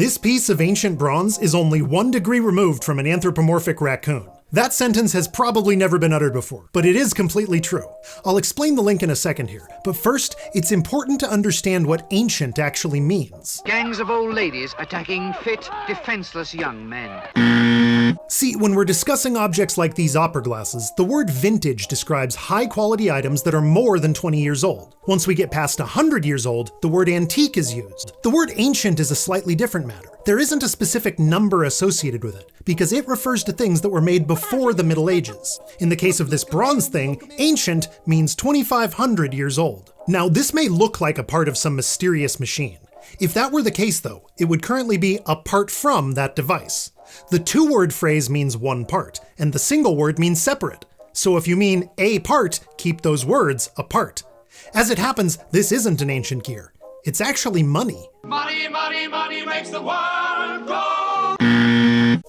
This piece of ancient bronze is only 1 degree removed from an anthropomorphic raccoon. That sentence has probably never been uttered before, but it is completely true. I'll explain the link in a second here, but first, it's important to understand what ancient actually means. Gangs of old ladies attacking fit, defenseless young men. See, when we're discussing objects like these opera glasses, the word vintage describes high-quality items that are more than 20 years old. Once we get past 100 years old, the word antique is used. The word ancient is a slightly different matter. There isn't a specific number associated with it, because it refers to things that were made before the Middle Ages. In the case of this bronze thing, ancient means 2,500 years old. Now, this may look like a part of some mysterious machine. If that were the case though, it would currently be apart from that device. The two-word phrase means one part, and the single word means separate. So if you mean a part, keep those words apart. As it happens, this isn't an ancient gear. It's actually money. Money, money, money makes the world go.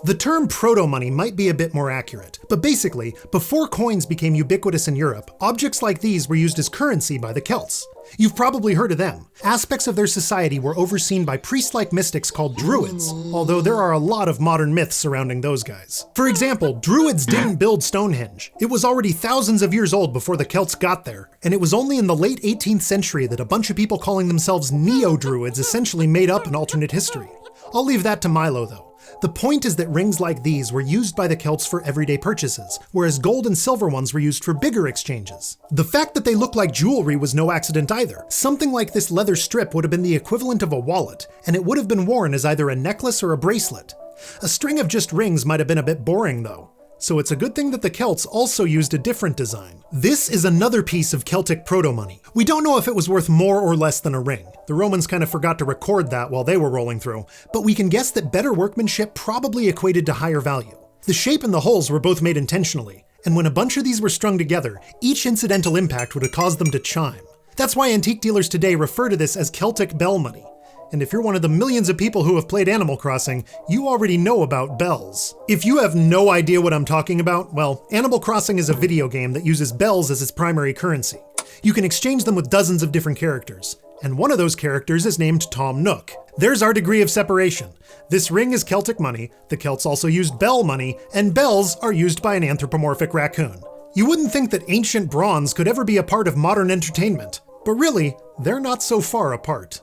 The term proto-money might be a bit more accurate, but basically, before coins became ubiquitous in Europe, objects like these were used as currency by the Celts. You've probably heard of them. Aspects of their society were overseen by priest-like mystics called druids, although there are a lot of modern myths surrounding those guys. For example, druids didn't build Stonehenge. It was already thousands of years old before the Celts got there, and it was only in the late 18th century that a bunch of people calling themselves neo-druids essentially made up an alternate history. I'll leave that to Milo though. The point is that rings like these were used by the Celts for everyday purchases, whereas gold and silver ones were used for bigger exchanges. The fact that they look like jewelry was no accident either. Something like this leather strip would have been the equivalent of a wallet, and it would have been worn as either a necklace or a bracelet. A string of just rings might have been a bit boring though, so it's a good thing that the Celts also used a different design. This is another piece of Celtic proto-money. We don't know if it was worth more or less than a ring. The Romans kind of forgot to record that while they were rolling through, but we can guess that better workmanship probably equated to higher value. The shape and the holes were both made intentionally, and when a bunch of these were strung together, each incidental impact would have caused them to chime. That's why antique dealers today refer to this as Celtic bell money. And if you're one of the millions of people who have played Animal Crossing, you already know about bells. If you have no idea what I'm talking about, well, Animal Crossing is a video game that uses bells as its primary currency. You can exchange them with dozens of different characters, and one of those characters is named Tom Nook. There's our degree of separation. This ring is Celtic money, the Celts also used bell money, and bells are used by an anthropomorphic raccoon. You wouldn't think that ancient bronze could ever be a part of modern entertainment, but really, they're not so far apart.